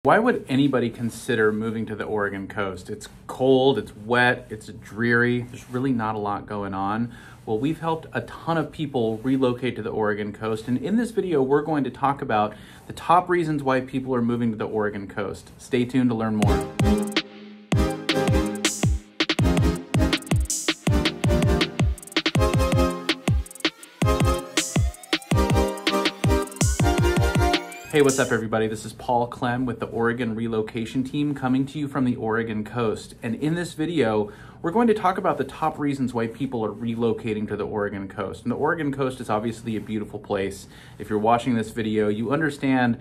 Why would anybody consider moving to the Oregon coast? It's cold, it's wet, it's dreary, there's really not a lot going on. Well, we've helped a ton of people relocate to the Oregon coast, and in this video, we're going to talk about the top reasons why people are moving to the Oregon coast. Stay tuned to learn more. Hey, what's up everybody? This is Clem with the Oregon relocation team coming to you from the Oregon coast. And in this video, we're going to talk about the top reasons why people are relocating to the Oregon coast. And the Oregon coast is obviously a beautiful place. If you're watching this video, you understand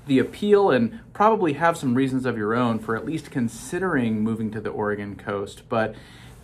the appeal and probably have some reasons of your own for at least considering moving to the Oregon coast. But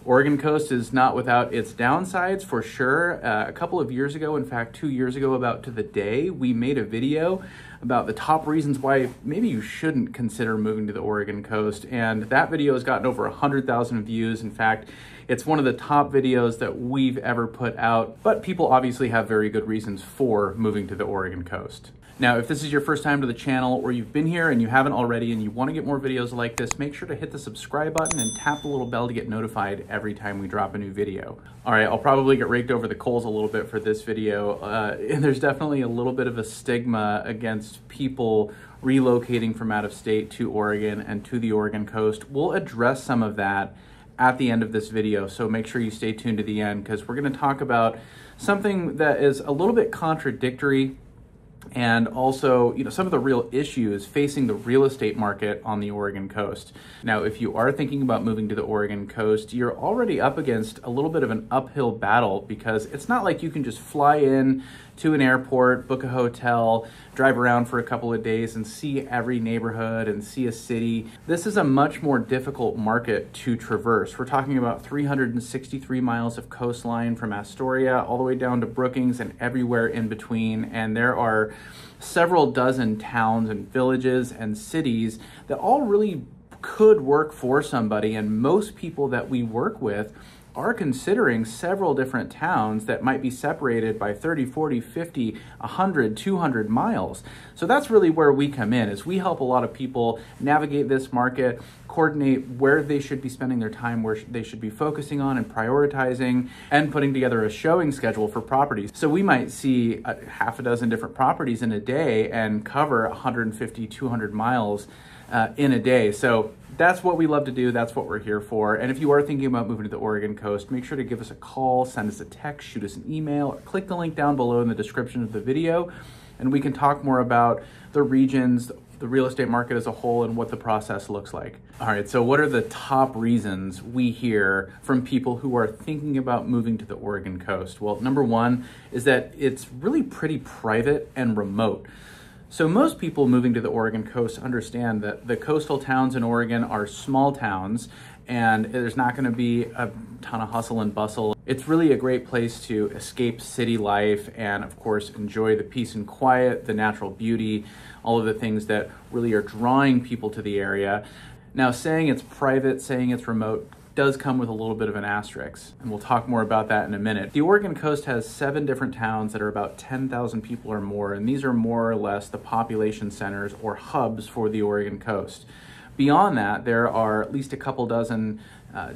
Oregon coast is not without its downsides for sure. A couple of years ago, in fact 2 years ago about to the day, we made a video about the top reasons why maybe you shouldn't consider moving to the Oregon coast, and that video has gotten over 100,000 views. In fact, it's one of the top videos that we've ever put out, but people obviously have very good reasons for moving to the Oregon coast. Now, if this is your first time to the channel or you've been here and you haven't already and you want to get more videos like this, make sure to hit the subscribe button and tap the little bell to get notified every time we drop a new video. All right, I'll probably get raked over the coals a little bit for this video. And there's definitely a little bit of a stigma against people relocating from out of state to Oregon and to the Oregon coast. We'll address some of that at the end of this video, so make sure you stay tuned to the end because we're going to talk about something that is a little bit contradictory and also, some of the real issues facing the real estate market on the Oregon coast. Now, if you are thinking about moving to the Oregon coast, you're already up against a little bit of an uphill battle because it's not like you can just fly in to an airport, book a hotel, drive around for a couple of days and see every neighborhood and see a city. This is a much more difficult market to traverse. We're talking about 363 miles of coastline from Astoria all the way down to Brookings and everywhere in between. And there are several dozen towns and villages and cities that all really could work for somebody. And most people that we work with are considering several different towns that might be separated by 30, 40, 50, 100, 200 miles. So that's really where we come in, is we help a lot of people navigate this market, coordinate where they should be spending their time, where they should be focusing on and prioritizing, and putting together a showing schedule for properties. So we might see half a dozen different properties in a day and cover 150, 200 miles in a day. So that's what we love to do. That's what we're here for. And if you are thinking about moving to the Oregon coast, make sure to give us a call, send us a text, shoot us an email, or click the link down below in the description of the video, and we can talk more about the regions, the real estate market as a whole, and what the process looks like. All right, so what are the top reasons we hear from people who are thinking about moving to the Oregon coast? Well, number one is that it's really pretty private and remote. So most people moving to the Oregon coast understand that the coastal towns in Oregon are small towns and there's not going to be a ton of hustle and bustle. It's really a great place to escape city life and, of course, enjoy the peace and quiet, the natural beauty, all of the things that really are drawing people to the area. Now, saying it's private, saying it's remote, does come with a little bit of an asterisk, and we'll talk more about that in a minute. The Oregon coast has 7 different towns that are about 10,000 people or more, and these are more or less the population centers or hubs for the Oregon coast. Beyond that, there are at least a couple dozen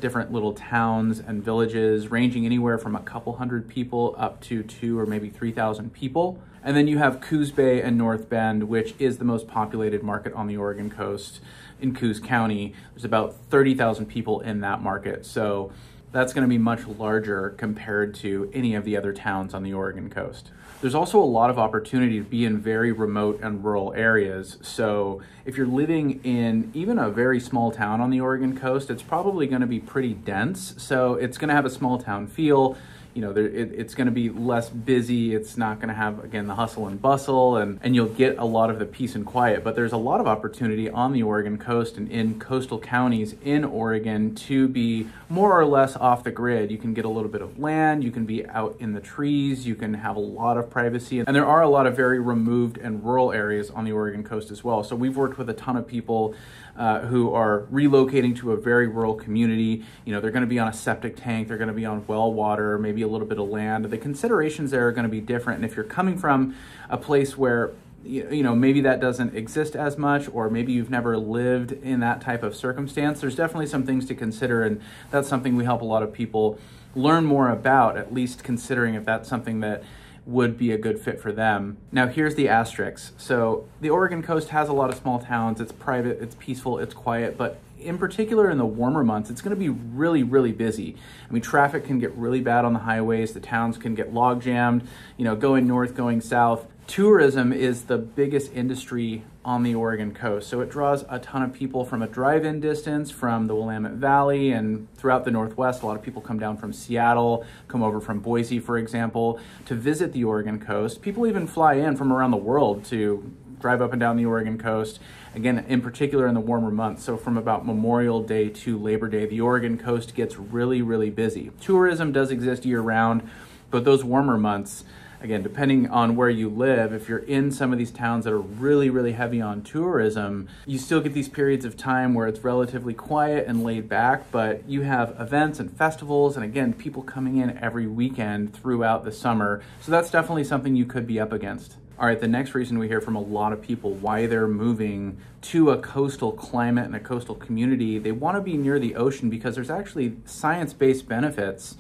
different little towns and villages ranging anywhere from a couple hundred people up to 2,000 or maybe 3,000 people. And then you have Coos Bay and North Bend, which is the most populated market on the Oregon coast. In Coos County, there's about 30,000 people in that market. So that's going to be much larger compared to any of the other towns on the Oregon coast. There's also a lot of opportunity to be in very remote and rural areas. So if you're living in even a very small town on the Oregon coast, it's probably going to be pretty dense. So it's going to have a small town feel. It's going to be less busy. It's not going to have, again, the hustle and bustle, and you'll get a lot of the peace and quiet. But there's a lot of opportunity on the Oregon coast and in coastal counties in Oregon to be more or less off the grid. You can get a little bit of land. You can be out in the trees. You can have a lot of privacy. And there are a lot of very removed and rural areas on the Oregon coast as well. So we've worked with a ton of people who are relocating to a very rural community. They're going to be on a septic tank. They're going to be on well water, maybe a little bit of land. The considerations there are going to be different. And if you're coming from a place where maybe that doesn't exist as much, or maybe you've never lived in that type of circumstance. There's definitely some things to consider, and that's something we help a lot of people learn more about, at least considering if that's something that would be a good fit for them. Now, here's the asterisks. So the Oregon coast has a lot of small towns. It's private, it's peaceful, it's quiet, but in particular in the warmer months, it's going to be really, really busy. I mean, traffic can get really bad on the highways. The towns can get log jammed, going north, going south. Tourism is the biggest industry on the Oregon coast. So it draws a ton of people from a drive-in distance from the Willamette Valley and throughout the Northwest. A lot of people come down from Seattle, come over from Boise, for example, to visit the Oregon coast. People even fly in from around the world to drive up and down the Oregon coast, again, in particular in the warmer months. So from about Memorial Day to Labor Day, the Oregon coast gets really, really busy. Tourism does exist year-round, but those warmer months, again, depending on where you live, if you're in some of these towns that are really, really heavy on tourism, you still get these periods of time where it's relatively quiet and laid back, but you have events and festivals, and again, people coming in every weekend throughout the summer. So that's definitely something you could be up against. All right, the next reason we hear from a lot of people why they're moving to a coastal climate and a coastal community, they want to be near the ocean because there's actually science-based benefits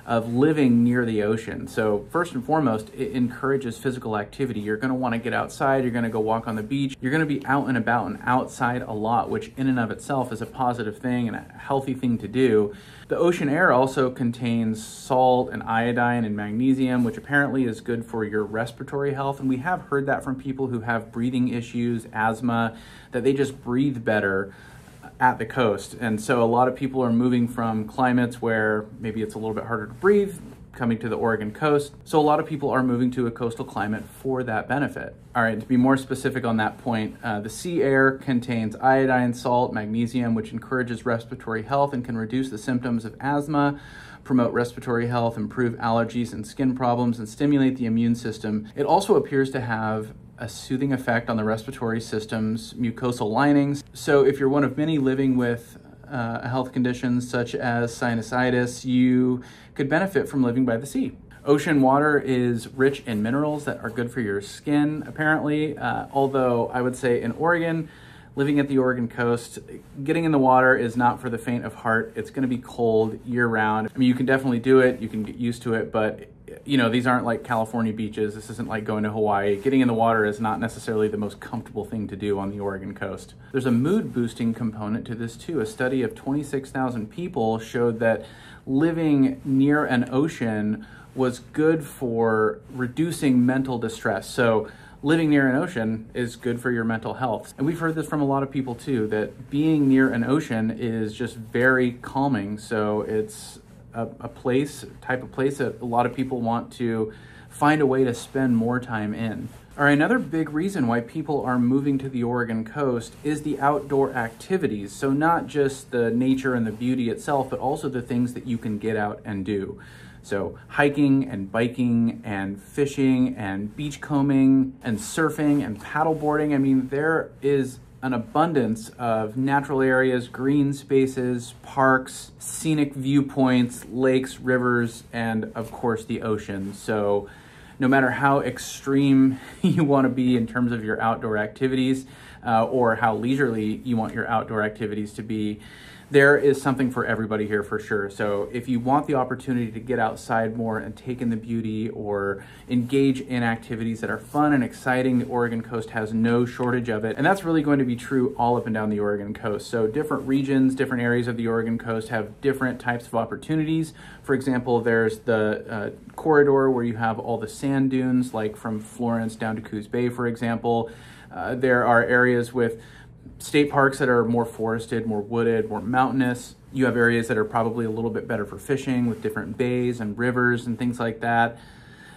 of living near the ocean. So first and foremost, it encourages physical activity. You're going to want to get outside, you're going to go walk on the beach, you're going to be out and about and outside a lot, which in and of itself is a positive thing and a healthy thing to do. The ocean air also contains salt and iodine and magnesium, which apparently is good for your respiratory health. And we have heard that from people who have breathing issues, asthma, that they just breathe better at the coast. And so a lot of people are moving from climates where maybe it's a little bit harder to breathe, coming to the Oregon coast. So a lot of people are moving to a coastal climate for that benefit. All right, to be more specific on that point, the sea air contains iodine, salt, magnesium, which encourages respiratory health and can reduce the symptoms of asthma, promote respiratory health, improve allergies and skin problems, and stimulate the immune system. It also appears to have a soothing effect on the respiratory system's mucosal linings. So if you're one of many living with health conditions such as sinusitis, you could benefit from living by the sea. Ocean water is rich in minerals that are good for your skin, apparently, although I would say in Oregon, living at the Oregon coast, getting in the water is not for the faint of heart. It's going to be cold year-round. I mean, you can definitely do it, you can get used to it, but these aren't like California beaches. This isn't like going to Hawaii. Getting in the water is not necessarily the most comfortable thing to do on the Oregon coast. There's a mood boosting component to this too. A study of 26,000 people showed that living near an ocean was good for reducing mental distress. So living near an ocean is good for your mental health. And we've heard this from a lot of people too, that being near an ocean is just very calming. So it's a type of place that a lot of people want to find a way to spend more time in. All right, another big reason why people are moving to the Oregon coast is the outdoor activities. So not just the nature and the beauty itself, but also the things that you can get out and do. So hiking and biking and fishing and beachcombing and surfing and paddleboarding. I mean, there is an abundance of natural areas, green spaces, parks, scenic viewpoints, lakes, rivers, and of course the ocean. So no matter how extreme you want to be in terms of your outdoor activities or how leisurely you want your outdoor activities to be, there is something for everybody here for sure. So if you want the opportunity to get outside more and take in the beauty or engage in activities that are fun and exciting, the Oregon coast has no shortage of it. And that's really going to be true all up and down the Oregon coast. So different regions, different areas of the Oregon coast have different types of opportunities. For example, there's the corridor where you have all the sand dunes, like from Florence down to Coos Bay, for example. There are areas with state parks that are more forested, more wooded, more mountainous. You have areas that are probably a little bit better for fishing with different bays and rivers and things like that.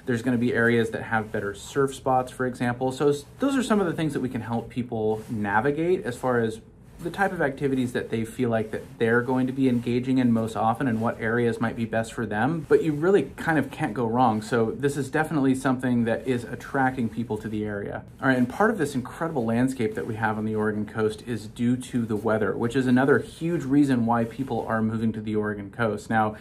There's going to be areas that have better surf spots, for example. So those are some of the things that we can help people navigate as far as the type of activities that they feel like that they're going to be engaging in most often and what areas might be best for them. But you really kind of can't go wrong. So this is definitely something that is attracting people to the area. All right, and part of this incredible landscape that we have on the Oregon coast is due to the weather, which is another huge reason why people are moving to the Oregon coast. Now,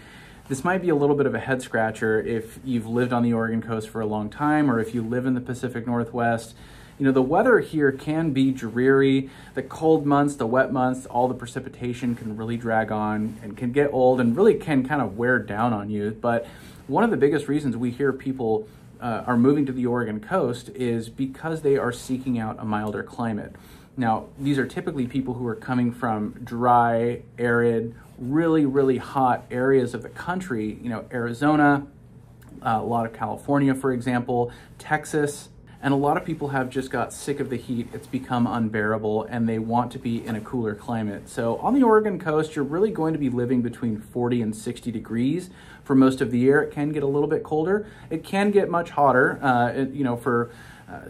this might be a little bit of a head scratcher if you've lived on the Oregon coast for a long time, or if you live in the Pacific Northwest. The weather here can be dreary. The cold months, the wet months, all the precipitation can really drag on and can get old and really can kind of wear down on you. But one of the biggest reasons we hear people are moving to the Oregon coast is because they are seeking out a milder climate. Now, these are typically people who are coming from dry, arid, really, really hot areas of the country, Arizona, a lot of California, for example, Texas. And a lot of people have just got sick of the heat. It's become unbearable and they want to be in a cooler climate. So on the Oregon coast, you're really going to be living between 40 and 60 degrees for most of the year. It can get a little bit colder. It can get much hotter, for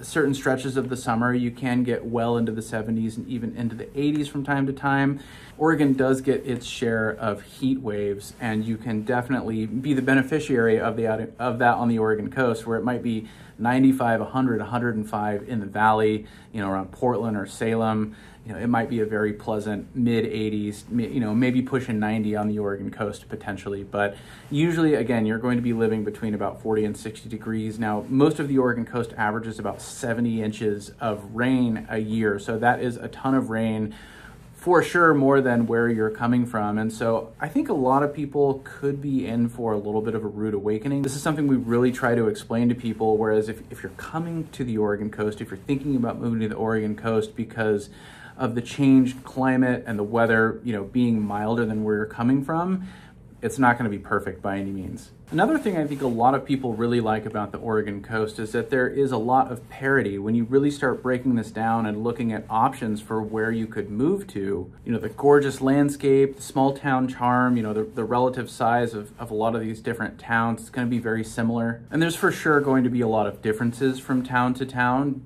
certain stretches of the summer. You can get well into the 70s and even into the 80s from time to time. Oregon does get its share of heat waves, and you can definitely be the beneficiary of that on the Oregon coast, where it might be 95, 100, 105 in the valley, around Portland or Salem. It might be a very pleasant mid 80s, maybe pushing 90 on the Oregon coast potentially. But usually, again, you're going to be living between about 40 and 60 degrees. Now, most of the Oregon coast averages about 70 inches of rain a year. So that is a ton of rain, for sure, more than where you're coming from. And so I think a lot of people could be in for a little bit of a rude awakening. This is something we really try to explain to people, whereas if you're coming to the Oregon coast, if you're thinking about moving to the Oregon coast because of the changed climate and the weather, being milder than where you're coming from, it's not going to be perfect by any means. Another thing I think a lot of people really like about the Oregon coast is that there is a lot of parity. When you really start breaking this down and looking at options for where you could move to, the gorgeous landscape, the small town charm, the relative size of a lot of these different towns, it's going to be very similar. And there's for sure going to be a lot of differences from town to town.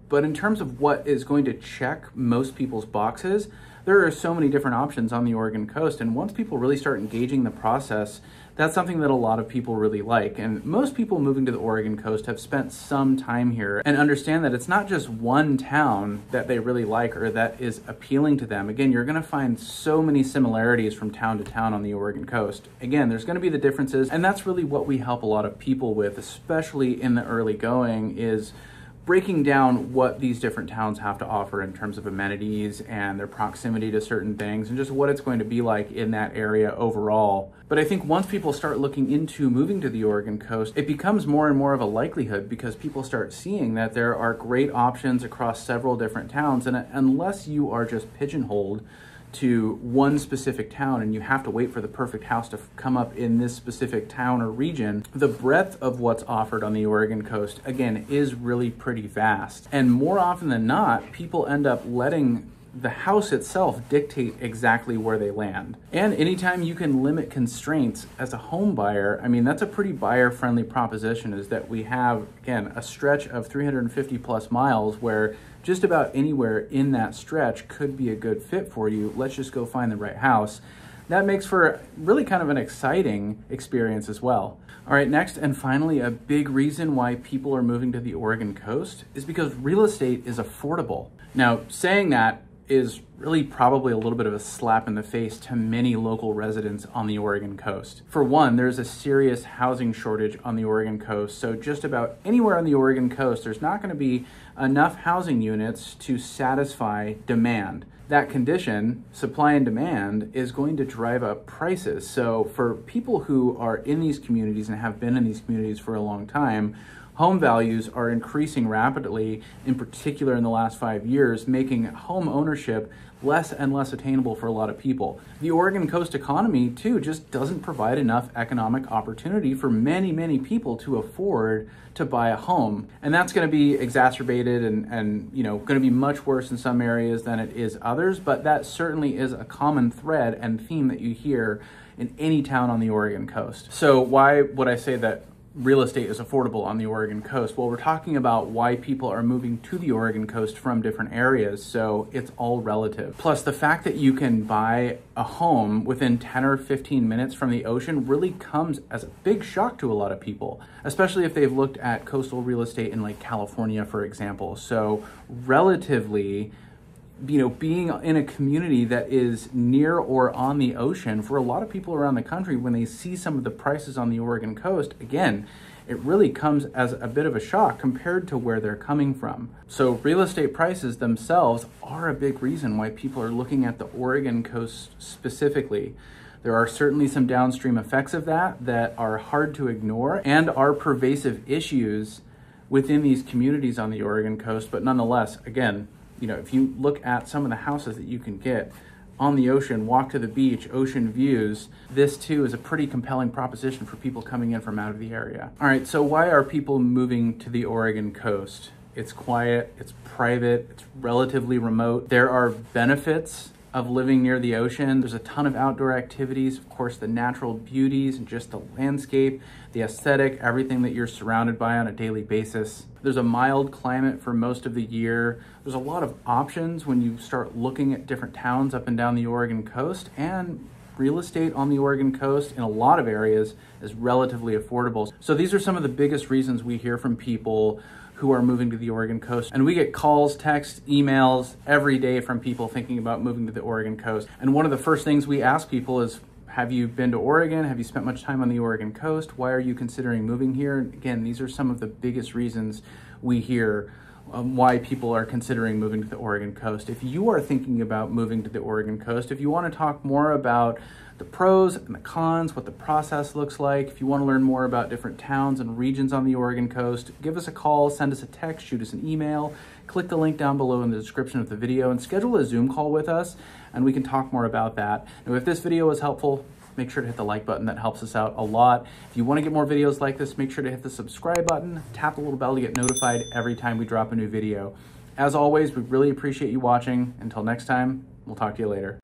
But in terms of what is going to check most people's boxes, there are so many different options on the Oregon coast. And once people really start engaging the process, that's something that a lot of people really like. And most people moving to the Oregon coast have spent some time here and understand that it's not just one town that they really like or that is appealing to them. Again, you're going to find so many similarities from town to town on the Oregon coast. Again, there's going to be the differences, and that's really what we help a lot of people with, especially in the early going, is breaking down what these different towns have to offer in terms of amenities and their proximity to certain things and just what it's going to be like in that area overall. But I think once people start looking into moving to the Oregon coast, it becomes more and more of a likelihood because people start seeing that there are great options across several different towns. And unless you are just pigeonholed to one specific town and you have to wait for the perfect house to come up in this specific town or region, the breadth of what's offered on the Oregon coast, again, is really pretty vast. And more often than not, people end up letting the house itself dictate exactly where they land. And anytime you can limit constraints as a home buyer, that's a pretty buyer-friendly proposition, is that we have, again, a stretch of 350 plus miles where just about anywhere in that stretch could be a good fit for you. Let's just go find the right house. That makes for really kind of an exciting experience as well. All right, next and finally, a big reason why people are moving to the Oregon coast is because real estate is affordable. Now, saying that is really probably a little bit of a slap in the face to many local residents on the Oregon coast. For one, there's a serious housing shortage on the Oregon coast, so just about anywhere on the Oregon coast, there's not going to be enough housing units to satisfy demand. That condition, supply and demand, is going to drive up prices. So for people who are in these communities and have been in these communities for a long time, home values are increasing rapidly, in particular in the last 5 years, making home ownership less and less attainable for a lot of people. The Oregon coast economy, too, just doesn't provide enough economic opportunity for many, many people to afford to buy a home. And that's going to be exacerbated and going to be much worse in some areas than it is others, but that certainly is a common thread and theme that you hear in any town on the Oregon coast. So why would I say that real estate is affordable on the Oregon coast? Well, we're talking about why people are moving to the Oregon coast from different areas, so it's all relative. Plus, the fact that you can buy a home within 10 or 15 minutes from the ocean really comes as a big shock to a lot of people, especially if they've looked at coastal real estate in like California, for example. So relatively, being in a community that is near or on the ocean, for a lot of people around the country, when they see some of the prices on the Oregon coast, again, it really comes as a bit of a shock compared to where they're coming from. So real estate prices themselves are a big reason why people are looking at the Oregon coast specifically. There are certainly some downstream effects of that are hard to ignore and are pervasive issues within these communities on the Oregon coast. But nonetheless, again, if you look at some of the houses that you can get on the ocean, walk to the beach, ocean views, this too is a pretty compelling proposition for people coming in from out of the area. All right, so why are people moving to the Oregon coast? It's quiet, it's private, it's relatively remote. There are benefits of living near the ocean. There's a ton of outdoor activities, of course, the natural beauties and just the landscape, the aesthetic, everything that you're surrounded by on a daily basis. There's a mild climate for most of the year. There's a lot of options when you start looking at different towns up and down the Oregon coast, and real estate on the Oregon coast in a lot of areas is relatively affordable. So these are some of the biggest reasons we hear from people who are moving to the Oregon coast. And we get calls, texts, emails every day from people thinking about moving to the Oregon coast. And one of the first things we ask people is, have you been to Oregon? Have you spent much time on the Oregon coast? Why are you considering moving here? Again, these are some of the biggest reasons we hear why people are considering moving to the Oregon coast. If you are thinking about moving to the Oregon coast, if you want to talk more about the pros and the cons, what the process looks like, if you want to learn more about different towns and regions on the Oregon coast, give us a call, send us a text, shoot us an email, click the link down below in the description of the video and schedule a Zoom call with us and we can talk more about that. And if this video was helpful, make sure to hit the like button. That helps us out a lot. If you want to get more videos like this, make sure to hit the subscribe button, tap the little bell to get notified every time we drop a new video. As always, we really appreciate you watching. Until next time, we'll talk to you later.